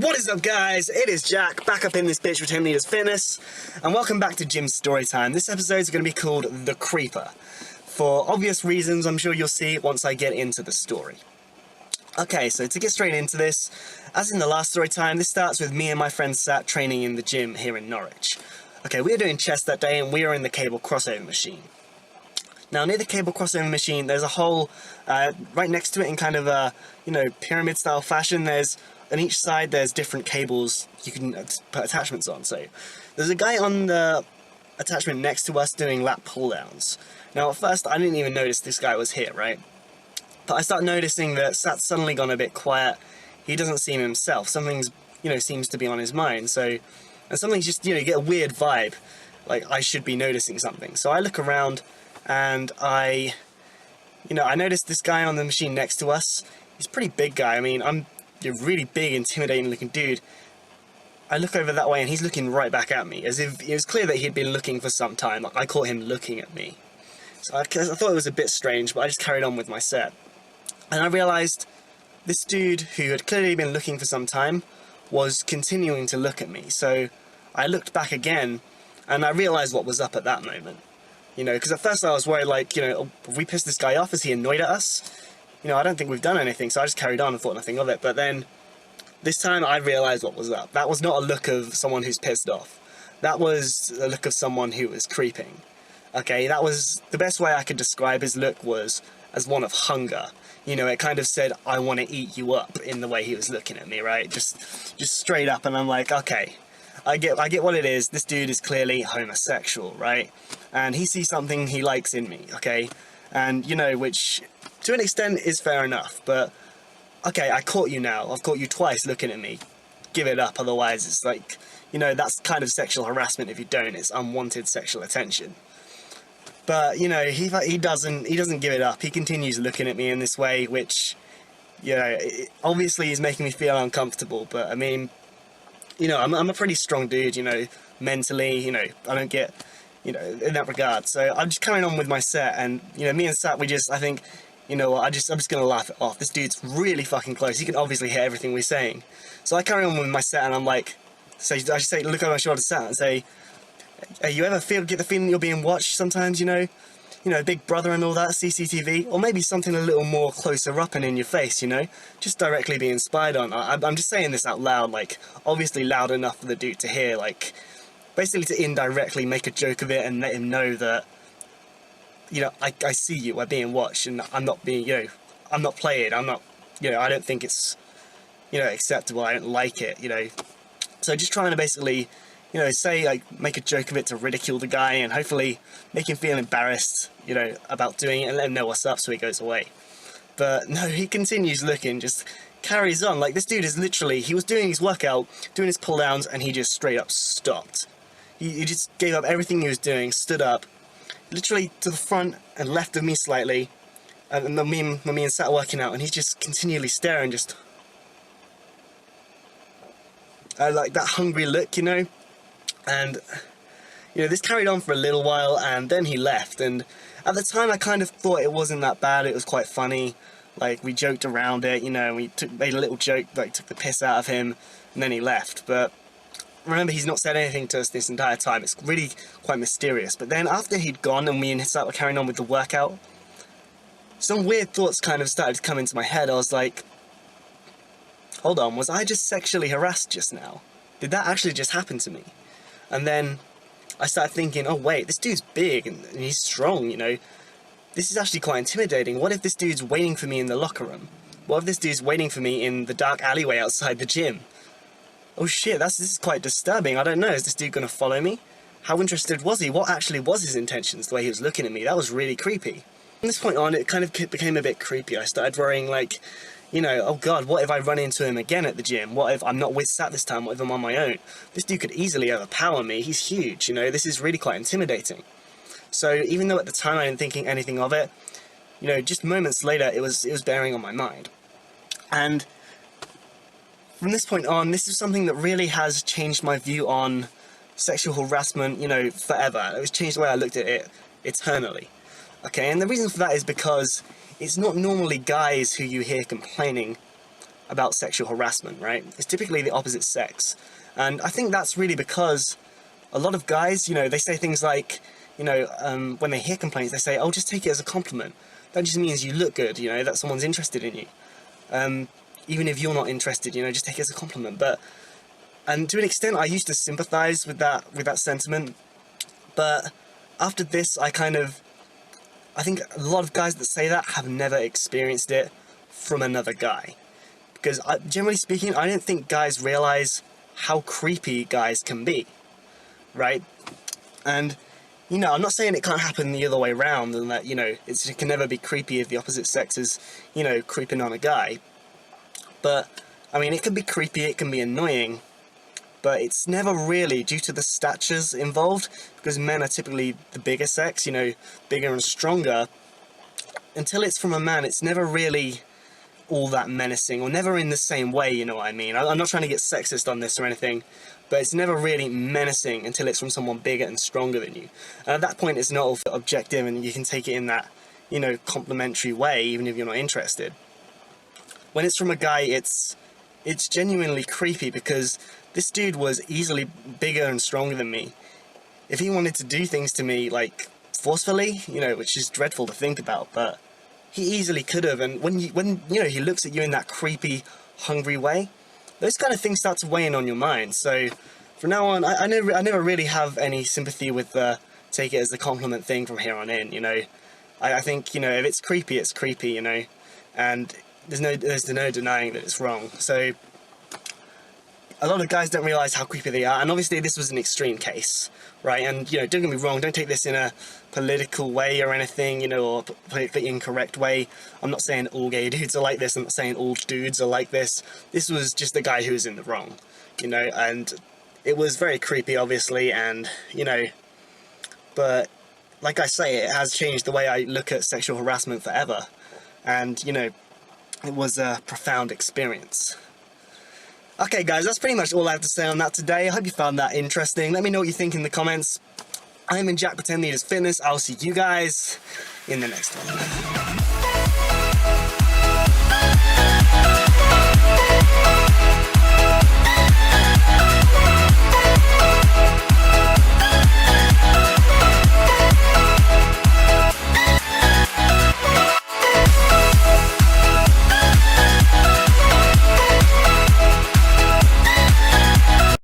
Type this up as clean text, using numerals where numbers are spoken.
What is up, guys? It is Jack, back up in this bitch with 10 Leaders Fitness, and welcome back to Jim's Storytime. This episode is going to be called The Creeper. For obvious reasons, I'm sure you'll see once I get into the story. Okay, so to get straight into this, as in the last story time, this starts with me and my friend Sat training in the gym here in Norwich. Okay, we were doing chest that day, and we were in the cable crossover machine. Now, near the cable crossover machine, there's a hole right next to it in kind of a, pyramid-style fashion. On each side, there's different cables you can put attachments on. So, there's a guy on the attachment next to us doing lat pull-downs. Now, at first, I didn't even notice this guy was here, right? But I start noticing that Sat's suddenly gone a bit quiet. He doesn't seem himself. Something's, seems to be on his mind. So, and something's just, you get a weird vibe. Like, I should be noticing something. So I look around, and I noticed this guy on the machine next to us. He's a pretty big guy. I mean, I'm a really big, intimidating looking dude. I look over that way and he's looking right back at me, as if it was clear that he'd been looking for some time. I caught him looking at me. So I thought it was a bit strange, but I just carried on with my set. And I realised this dude, who had clearly been looking for some time, was continuing to look at me. So I looked back again, and I realised what was up at that moment. Because at first I was worried, have we pissed this guy off? Is he annoyed at us? I don't think we've done anything, so I just carried on and thought nothing of it. But then, this time I realised what was up. That was not a look of someone who's pissed off. That was a look of someone who was creeping. Okay, that was, the best way I could describe his look was as one of hunger. It kind of said, I want to eat you up, in the way he was looking at me, right? Just straight up, and I'm like, okay, I get what it is. This dude is clearly homosexual, right? And he sees something he likes in me, okay? And, which, to an extent, is fair enough, but, okay, I caught you now. I've caught you twice looking at me. Give it up, otherwise it's like, that's kind of sexual harassment if you don't. It's unwanted sexual attention. But, he doesn't give it up. He continues looking at me in this way, which, obviously is making me feel uncomfortable, but, I mean, I'm a pretty strong dude, mentally, I don't get, in that regard. So I'm just carrying on with my set, and, me and Sat, I think, I'm just gonna laugh it off. This dude's really fucking close. He can obviously hear everything we're saying. So I carry on with my set, and I'm like, I just say, look over my shoulder to Sat and say, hey, you ever get the feeling that you're being watched sometimes, Big Brother and all that, CCTV? Or maybe something a little more closer up and in your face, Just directly being spied on. I'm just saying this out loud, obviously loud enough for the dude to hear, basically to indirectly make a joke of it and let him know that, I see you, we're being watched, and I'm not being, I'm not playing, I'm not, I don't think it's, acceptable, I don't like it, So just trying to basically, say, make a joke of it to ridicule the guy and hopefully make him feel embarrassed, about doing it, and let him know what's up so he goes away. But no, he continues looking, just carries on. This dude is literally, he was doing his workout, doing his pull-downs, and he just straight up stopped. He just gave up everything he was doing, stood up, literally to the front and left of me slightly, and then me and Sat working out, and he's just continually staring, just like that hungry look, and this carried on for a little while, and then he left. And at the time I kind of thought it wasn't that bad, it was quite funny, we joked around it, we made a little joke, took the piss out of him, and then he left. But remember, he's not said anything to us this entire time. It's really quite mysterious. But then after he'd gone and me and Sat were carrying on with the workout, some weird thoughts kind of started to come into my head. I was like, hold on, was I just sexually harassed just now? Did that actually just happen to me? And then I started thinking, oh wait, this dude's big and he's strong, This is actually quite intimidating. What if this dude's waiting for me in the locker room? What if this dude's waiting for me in the dark alleyway outside the gym? Oh shit, this is quite disturbing. I don't know, is this dude gonna follow me? How interested was he? What actually was his intentions, the way he was looking at me? That was really creepy. From this point on, it kind of became a bit creepy. I started worrying, oh god, what if I run into him again at the gym? What if I'm not with Sat this time? What if I'm on my own? This dude could easily overpower me. He's huge, This is really quite intimidating. So even though at the time I didn't think anything of it, just moments later, it was bearing on my mind. And from this point on, this is something that really has changed my view on sexual harassment, forever. It was changed the way I looked at it eternally. Okay, and the reason for that is because it's not normally guys who you hear complaining about sexual harassment, right? It's typically the opposite sex. And I think that's really because a lot of guys, you know, they say things like, you know, when they hear complaints, they say, oh, just take it as a compliment. That just means you look good, you know, that someone's interested in you. Even if you're not interested, you know, just take it as a compliment. And to an extent, I used to sympathize with that sentiment. But after this, I think a lot of guys that say that have never experienced it from another guy. Because generally speaking, I don't think guys realize how creepy guys can be, right? And, you know, I'm not saying it can't happen the other way around, and that, you know, it can never be creepy if the opposite sex is, you know, creeping on a guy. But, I mean, it can be creepy, it can be annoying, but it's never really due to the statures involved, because men are typically the bigger sex, you know, bigger and stronger. Until it's from a man, it's never really all that menacing, or never in the same way, you know what I mean? I'm not trying to get sexist on this or anything, but it's never really menacing until it's from someone bigger and stronger than you. And at that point, it's not all objective, and you can take it in that, you know, complimentary way, even if you're not interested. When it's from a guy, it's genuinely creepy, because this dude was easily bigger and stronger than me. If he wanted to do things to me, like, forcefully, you know, which is dreadful to think about, but he easily could have. And when you know, he looks at you in that creepy, hungry way, those kind of things start to weigh in on your mind. So from now on, I never really have any sympathy with the take it as a compliment thing from here on in, you know. I think, you know, if it's creepy, you know, and there's no denying that it's wrong. So a lot of guys don't realise how creepy they are, and obviously this was an extreme case, right? And, you know, don't get me wrong, don't take this in a political way or anything, you know, or politically incorrect way. I'm not saying all gay dudes are like this, I'm not saying all dudes are like this. This was just the guy who was in the wrong, you know, and it was very creepy, obviously, and, you know, but like I say, it has changed the way I look at sexual harassment forever, and, you know, it was a profound experience. Okay guys, that's pretty much all I have to say on that today. I hope you found that interesting. Let me know what you think in the comments. I'm in Jack Pretend Leaders Fitness. I'll see you guys in the next one.